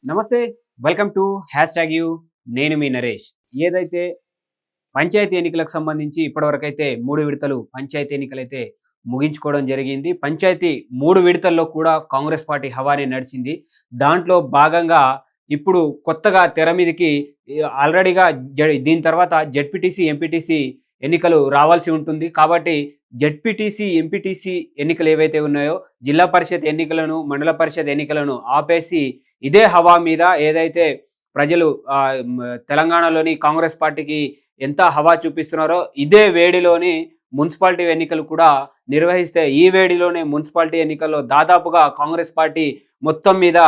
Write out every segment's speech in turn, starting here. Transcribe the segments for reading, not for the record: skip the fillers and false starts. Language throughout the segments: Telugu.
నమస్తే. Welcome to you. నేను మీ నరేష్. ఏదైతే పంచాయతీ ఎన్నికలకు సంబంధించి ఇప్పటివరకైతే 3 విడతలు పంచాయతీ ఎన్నికలైతే ముగించుకోవడం జరిగింది. పంచాయతీ 3 విడతల్లో కూడా కాంగ్రెస్ పార్టీ హవానే నడిచింది. దాంట్లో భాగంగా ఇప్పుడు కొత్తగా తెర మీదకి ఆల్రెడీగా దీని తర్వాత జెడ్పీటీసీ, ఎంపీటీసీ ఎన్నికలు రావాల్సి ఉంటుంది. కాబట్టి జెడ్పీటీసీ, ఎంపీటీసీ ఎన్నికలు ఏవైతే ఉన్నాయో జిల్లా పరిషత్ ఎన్నికలను, మండల పరిషత్ ఎన్నికలను ఆపేసి ఇదే హవా మీద ఏదైతే ప్రజలు తెలంగాణలోని కాంగ్రెస్ పార్టీకి ఎంత హవా చూపిస్తున్నారో ఇదే వేడిలోని మున్సిపాలిటీ ఎన్నికలు కూడా నిర్వహిస్తే ఈ వేడిలోనే మున్సిపాలిటీ ఎన్నికల్లో దాదాపుగా కాంగ్రెస్ పార్టీ మొత్తం మీద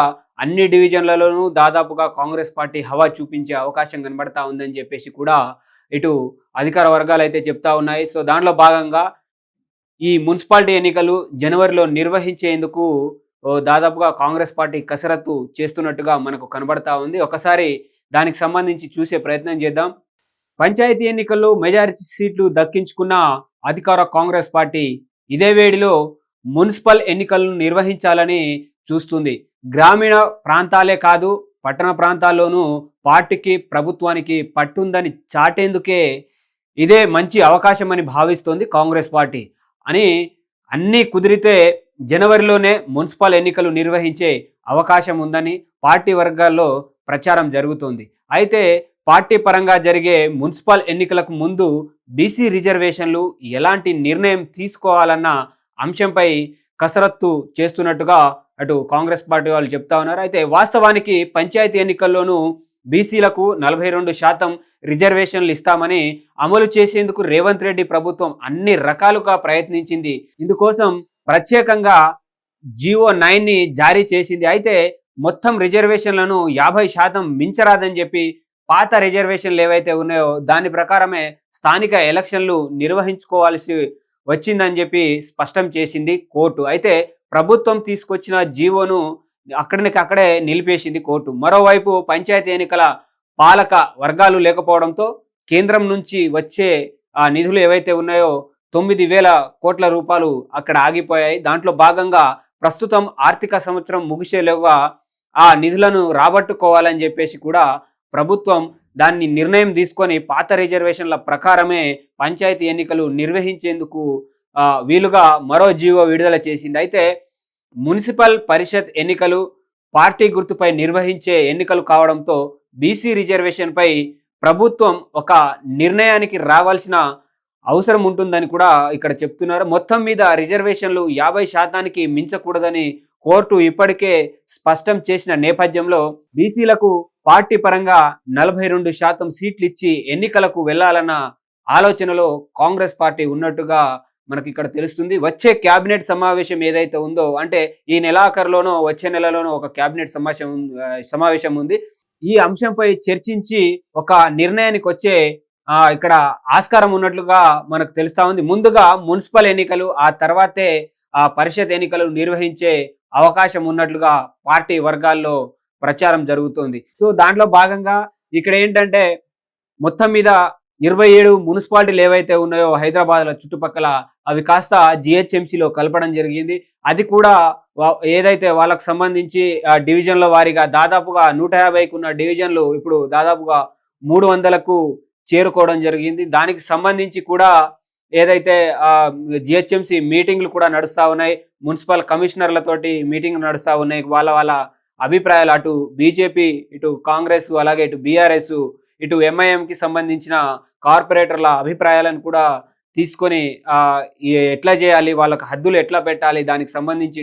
అన్ని డివిజన్లలోనూ దాదాపుగా కాంగ్రెస్ పార్టీ హవా చూపించే అవకాశం కనబడతా ఉందని చెప్పేసి కూడా ఇటు అధికార వర్గాలు అయితే చెప్తా ఉన్నాయి. సో దాంట్లో భాగంగా ఈ మున్సిపాలిటీ ఎన్నికలు జనవరిలో నిర్వహించేందుకు దాదాపుగా కాంగ్రెస్ పార్టీ కసరత్తు చేస్తున్నట్టుగా మనకు కనబడతా ఉంది. ఒకసారి దానికి సంబంధించి చూసే ప్రయత్నం చేద్దాం. పంచాయతీ ఎన్నికల్లో మెజారిటీ సీట్లు దక్కించుకున్న అధికార కాంగ్రెస్ పార్టీ ఇదే వేడిలో మున్సిపల్ ఎన్నికలను నిర్వహించాలని చూస్తుంది. గ్రామీణ ప్రాంతాలే కాదు, పట్టణ ప్రాంతాల్లోనూ పార్టీకి, ప్రభుత్వానికి పట్టుందని చాటేందుకే ఇదే మంచి అవకాశం అని భావిస్తోంది కాంగ్రెస్ పార్టీ. అని అన్నీ కుదిరితే జనవరిలోనే మున్సిపల్ ఎన్నికలు నిర్వహించే అవకాశం ఉందని పార్టీ వర్గాల్లో ప్రచారం జరుగుతోంది. అయితే పార్టీ పరంగా జరిగే మున్సిపల్ ఎన్నికలకు ముందు బీసీ రిజర్వేషన్లు ఎలాంటి నిర్ణయం తీసుకోవాలన్న అంశంపై కసరత్తు చేస్తున్నట్టుగా అటు కాంగ్రెస్ పార్టీ వాళ్ళు చెప్తా ఉన్నారు. అయితే వాస్తవానికి పంచాయతీ ఎన్నికల్లోనూ బీసీలకు 42% రిజర్వేషన్లు ఇస్తామని అమలు చేసేందుకు రేవంత్ రెడ్డి ప్రభుత్వం అన్ని రకాలుగా ప్రయత్నించింది. ఇందుకోసం ప్రత్యేకంగా జియో 9ని జారీ చేసింది. అయితే మొత్తం రిజర్వేషన్లను 50% మించరాదని చెప్పి పాత రిజర్వేషన్లు ఏవైతే ఉన్నాయో దాని ప్రకారమే స్థానిక ఎలక్షన్లు నిర్వహించుకోవాల్సి వచ్చిందని చెప్పి స్పష్టం చేసింది కోర్టు. అయితే ప్రభుత్వం తీసుకొచ్చిన జీవోను అక్కడే నిలిపేసింది కోర్టు. మరోవైపు పంచాయతీ ఎన్నికల పాలక వర్గాలు లేకపోవడంతో కేంద్రం నుంచి వచ్చే ఆ నిధులు ఏవైతే ఉన్నాయో 9,000 కోట్ల రూపాయలు అక్కడ ఆగిపోయాయి. దాంట్లో భాగంగా ప్రస్తుతం ఆర్థిక సంవత్సరం ముగిసేలోగా ఆ నిధులను రాబట్టుకోవాలని చెప్పేసి కూడా ప్రభుత్వం దాన్ని నిర్ణయం తీసుకొని పాత రిజర్వేషన్ల ప్రకారమే పంచాయతీ ఎన్నికలు నిర్వహించేందుకు వీలుగా మరో జీవో విడుదల చేసింది. అయితే మున్సిపల్ పరిషత్ ఎన్నికలు పార్టీ గుర్తుపై నిర్వహించే ఎన్నికలు కావడంతో బీసీ రిజర్వేషన్పై ప్రభుత్వం ఒక నిర్ణయానికి రావాల్సిన అవసరం ఉంటుందని కూడా ఇక్కడ చెప్తున్నారు. మొత్తం మీద రిజర్వేషన్లు 50%కి మించకూడదని కోర్టు ఇప్పటికే స్పష్టం చేసిన నేపథ్యంలో బీసీలకు పార్టీ పరంగా 42% సీట్లు ఇచ్చి ఎన్నికలకు వెళ్లాలన్న ఆలోచనలో కాంగ్రెస్ పార్టీ ఉన్నట్టుగా మనకి ఇక్కడ తెలుస్తుంది. వచ్చే క్యాబినెట్ సమావేశం ఏదైతే ఉందో, అంటే ఈ నెలాఖరులోనో వచ్చే నెలలోనో ఒక క్యాబినెట్ సమావేశం ఉంది. ఈ అంశంపై చర్చించి ఒక నిర్ణయానికి వచ్చే ఇక్కడ ఆస్కారం ఉన్నట్లుగా మనకు తెలుస్తా ఉంది. ముందుగా మున్సిపల్ ఎన్నికలు, ఆ తర్వాతే పరిషత్ ఎన్నికలు నిర్వహించే అవకాశం ఉన్నట్లుగా పార్టీ వర్గాల్లో ప్రచారం జరుగుతోంది. సో దాంట్లో భాగంగా ఇక్కడ ఏంటంటే మొత్తం మీద 27 మున్సిపాలిటీలు ఏవైతే ఉన్నాయో హైదరాబాద్ల చుట్టుపక్కల అవి కాస్త జిహెచ్ఎంసీలో కలపడం జరిగింది. అది కూడా ఏదైతే వాళ్ళకు సంబంధించి డివిజన్ల వారీగా దాదాపుగా 150కు ఉన్న డివిజన్లు ఇప్పుడు దాదాపుగా 300కు చేరుకోవడం జరిగింది. దానికి సంబంధించి కూడా ఏదైతే జిహెచ్ఎంసీ మీటింగ్లు కూడా నడుస్తూ ఉన్నాయి, మున్సిపల్ కమిషనర్లతోటి మీటింగ్లు నడుస్తూ ఉన్నాయి. వాళ్ళ అభిప్రాయాలు అటు బీజేపీ, ఇటు కాంగ్రెస్, అలాగే ఇటు బీఆర్ఎస్, ఇటు ఎంఐఎంకి సంబంధించిన కార్పొరేటర్ల అభిప్రాయాలను కూడా తీసుకొని ఎట్లా చేయాలి, వాళ్ళకు హద్దులు ఎట్లా పెట్టాలి, దానికి సంబంధించి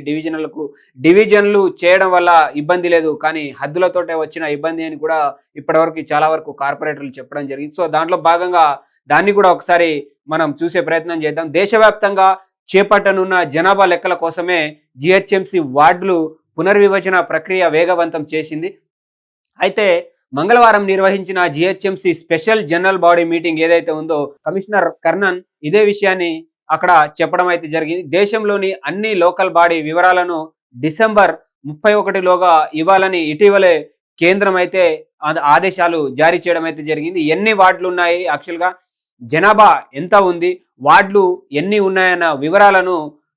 డివిజన్లు చేయడం వల్ల ఇబ్బంది లేదు, కానీ హద్దులతోటే వచ్చిన ఇబ్బంది అని కూడా ఇప్పటివరకు చాలా వరకు కార్పొరేటర్లు చెప్పడం జరిగింది. సో దాంట్లో భాగంగా దాన్ని కూడా ఒకసారి మనం చూసే ప్రయత్నం చేద్దాం. దేశవ్యాప్తంగా చేపట్టనున్న జనాభా లెక్కల కోసమే జిహెచ్ఎంసీ వార్డులు పునర్విభజన ప్రక్రియ వేగవంతం చేసింది. అయితే మంగళవారం నిర్వహించిన GHMC special general body meeting ఏదైతే ఉందో కమిషనర్ కర్ణన్ ఇదే విషయాన్ని అక్కడ చెప్పడం అయితే జరిగింది. దేశంలోని అన్ని లోకల్ బాడీ వివరాలను డిసెంబర్ 31లోగా ఇవ్వాలని ఇటీవలే కేంద్రం అయితే ఆదేశాలు జారీ చేయడం అయితే జరిగింది. ఎన్ని వార్డులు ఉన్నాయి, యాక్చువల్గా జనాభా ఎంత ఉంది, వార్డులు ఎన్ని ఉన్నాయన్న వివరాలను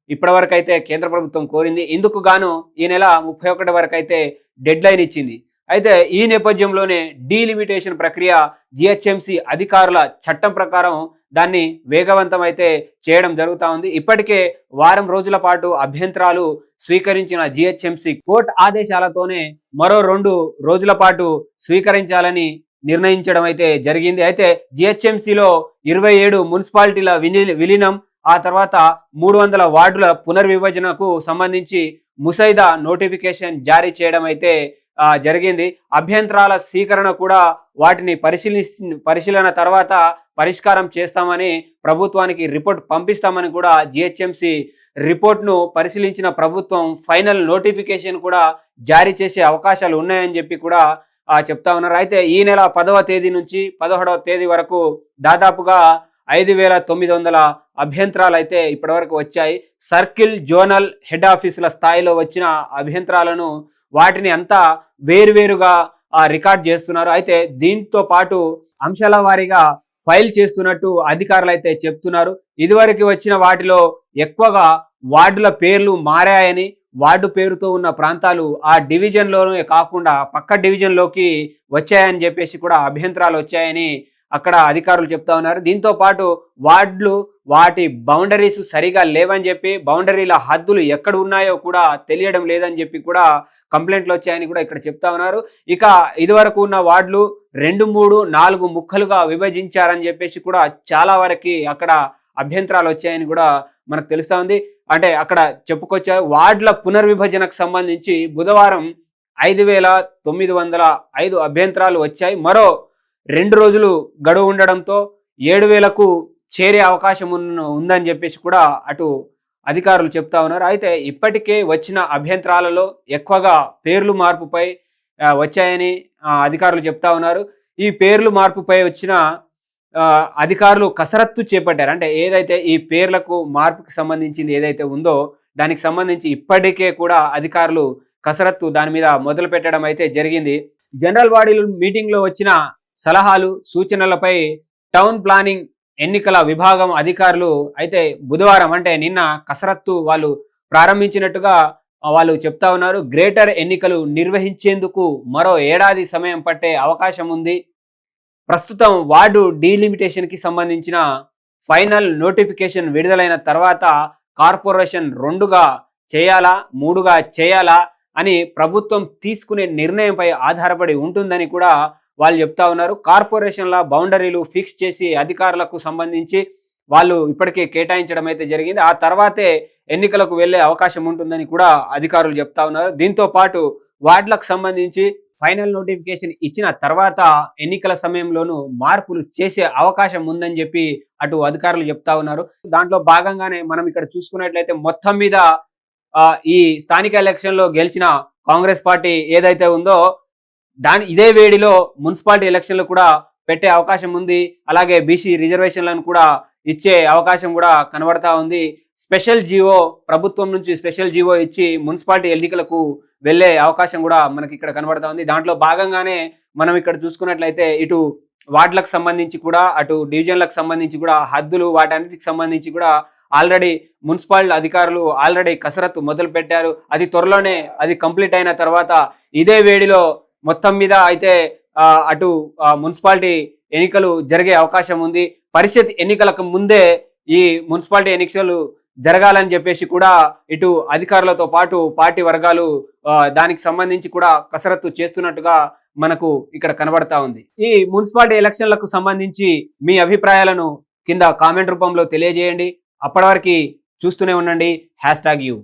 ఇప్పటివరకు అయితే కేంద్ర ప్రభుత్వం కోరింది. ఇందుకు గాను ఈ నెల 31 వరకు అయితే డెడ్ లైన్ ఇచ్చింది. అయితే ఈ నేపథ్యంలోనే డీలిమిటేషన్ ప్రక్రియ జిహెచ్ఎంసి అధికారుల చట్టం ప్రకారం దాన్ని వేగవంతం అయితే చేయడం జరుగుతూ ఉంది. ఇప్పటికే వారం రోజుల పాటు అభ్యంతరాలు స్వీకరించిన జిహెచ్ఎంసి కోర్టు ఆదేశాలతోనే మరో 2 రోజుల పాటు స్వీకరించాలని నిర్ణయించడం అయితే జరిగింది. అయితే జిహెచ్ఎంసిలో 27 మున్సిపాలిటీల విలీనం, ఆ తర్వాత 300 వార్డుల పునర్విభజనకు సంబంధించి ముసైదా నోటిఫికేషన్ జారీ చేయడం అయితే జరిగింది. అభ్యంతరాల స్వీకరణ కూడా వాటిని పరిశీలన తర్వాత పరిష్కారం చేస్తామని, ప్రభుత్వానికి రిపోర్ట్ పంపిస్తామని కూడా జిహెచ్ఎంసి రిపోర్ట్ను పరిశీలించిన ప్రభుత్వం ఫైనల్ నోటిఫికేషన్ కూడా జారీ చేసే అవకాశాలు ఉన్నాయని చెప్పి కూడా చెప్తా ఉన్నారు. అయితే ఈ నెల 10వ తేదీ నుంచి 16వ తేదీ వరకు దాదాపుగా 5,900 అభ్యంతరాలు అయితే ఇప్పటివరకు వచ్చాయి. సర్కిల్, జోనల్, హెడ్ ఆఫీసుల స్థాయిలో వచ్చిన అభ్యంతరాలను వాటిని అంతా వేరువేరుగా రికార్డ్ చేస్తున్నారు. అయితే దీంతో పాటు అంశాల వారీగా ఫైల్ చేస్తున్నట్టు అధికారులు అయితే చెప్తున్నారు. ఇదివరకు వచ్చిన వాటిలో ఎక్కువగా వార్డుల పేర్లు మారాయని, వార్డు పేరుతో ఉన్న ప్రాంతాలు ఆ డివిజన్లోనే కాకుండా పక్క డివిజన్లోకి వచ్చాయని చెప్పేసి కూడా అభ్యంతరాలు వచ్చాయని అక్కడ అధికారులు చెప్తా ఉన్నారు. దీంతో పాటు వార్డులు వాటి బౌండరీస్ సరిగా లేవని చెప్పి, బౌండరీల హద్దులు ఎక్కడ ఉన్నాయో కూడా తెలియడం లేదని చెప్పి కూడా కంప్లైంట్లు వచ్చాయని కూడా ఇక్కడ చెప్తా ఉన్నారు. ఇక ఇదివరకు ఉన్న వార్డులు 2, 3, 4 ముక్కలుగా విభజించారని చెప్పేసి కూడా చాలా వరకు అక్కడ అభ్యంతరాలు వచ్చాయని కూడా మనకు తెలుస్తా ఉంది. అంటే అక్కడ చెప్పుకొచ్చారు. వార్డుల పునర్విభజనకు సంబంధించి బుధవారం 5,905 అభ్యంతరాలు వచ్చాయి. మరో 2 రోజులు గడువు ఉండడంతో 7,000కు చేరే అవకాశం ఉందని చెప్పేసి కూడా అటు అధికారులు చెప్తా ఉన్నారు. అయితే ఇప్పటికే వచ్చిన అభ్యంతరాలలో ఎక్కువగా పేర్లు మార్పుపై వచ్చాయని అధికారులు చెప్తా ఉన్నారు. ఈ పేర్లు మార్పుపై వచ్చిన అధికారులు కసరత్తు చేపట్టారు. అంటే ఏదైతే ఈ పేర్లకు మార్పుకి సంబంధించింది ఏదైతే ఉందో దానికి సంబంధించి ఇప్పటికే కూడా అధికారులు కసరత్తు దాని మీద మొదలు పెట్టడం అయితే జరిగింది. జనరల్ బాడీ మీటింగ్లో వచ్చిన సలహాలు, సూచనలపై టౌన్ ప్లానింగ్ ఎన్నికల విభాగం అధికారులు అయితే బుధవారం అంటే నిన్న కసరత్తు వాళ్ళు ప్రారంభించినట్టుగా వాళ్ళు చెప్తా ఉన్నారు. గ్రేటర్ ఎన్నికలు నిర్వహించేందుకు మరో ఏడాది సమయం పట్టే అవకాశం ఉంది. ప్రస్తుతం వార్డు డీలిమిటేషన్కి సంబంధించిన ఫైనల్ నోటిఫికేషన్ విడుదలైన తర్వాత కార్పొరేషన్ 2గా చేయాలా 3గా చేయాలా అని ప్రభుత్వం తీసుకునే నిర్ణయంపై ఆధారపడి ఉంటుందని కూడా వాళ్ళు చెప్తా ఉన్నారు. కార్పొరేషన్ల బౌండరీలు ఫిక్స్ చేసి అధికారులకు సంబంధించి వాళ్ళు ఇప్పటికే కేటాయించడం అయితే జరిగింది. ఆ తర్వాతే ఎన్నికలకు వెళ్లే అవకాశం ఉంటుందని కూడా అధికారులు చెప్తా ఉన్నారు. దీంతో పాటు వార్డులకు సంబంధించి ఫైనల్ నోటిఫికేషన్ ఇచ్చిన తర్వాత ఎన్నికల సమయంలోనూ మార్పులు చేసే అవకాశం ఉందని చెప్పి అటు అధికారులు చెప్తా ఉన్నారు. దాంట్లో భాగంగానే మనం ఇక్కడ చూసుకున్నట్లయితే మొత్తం మీద ఈ స్థానిక ఎలక్షన్ లో గెలిచిన కాంగ్రెస్ పార్టీ ఏదైతే ఉందో ఇదే వేడిలో మున్సిపాలిటీ ఎలక్షన్లు కూడా పెట్టే అవకాశం ఉంది. అలాగే బీసీ రిజర్వేషన్లను కూడా ఇచ్చే అవకాశం కూడా కనబడతా ఉంది. స్పెషల్ జీవో, ప్రభుత్వం నుంచి స్పెషల్ జీవో ఇచ్చి మున్సిపాలిటీ ఎన్నికలకు వెళ్లే అవకాశం కూడా మనకి ఇక్కడ కనబడతా ఉంది. దాంట్లో భాగంగానే మనం ఇక్కడ చూసుకున్నట్లయితే ఇటు వార్డులకు సంబంధించి కూడా అటు డివిజన్లకు సంబంధించి కూడా హద్దులు వాటన్నిటికి సంబంధించి కూడా ఆల్రెడీ మున్సిపల్ అధికారులు ఆల్రెడీ కసరత్తు మొదలు పెట్టారు. అది త్వరలోనే అది కంప్లీట్ అయిన తర్వాత ఇదే వేడిలో మొత్తం మీద అయితే అటు మున్సిపాలిటీ ఎన్నికలు జరిగే అవకాశం ఉంది. పరిషత్ ఎన్నికలకు ముందే ఈ మున్సిపాలిటీ ఎన్నికలు జరగాలని చెప్పేసి కూడా ఇటు అధికారులతో పాటు పార్టీ వర్గాలు దానికి సంబంధించి కూడా కసరత్తు చేస్తున్నట్టుగా మనకు ఇక్కడ కనబడతా ఉంది. ఈ మున్సిపాలిటీ ఎలక్షన్లకు సంబంధించి మీ అభిప్రాయాలను కింద కామెంట్ రూపంలో తెలియజేయండి. అప్పటి వరకు చూస్తూనే ఉండండి #you.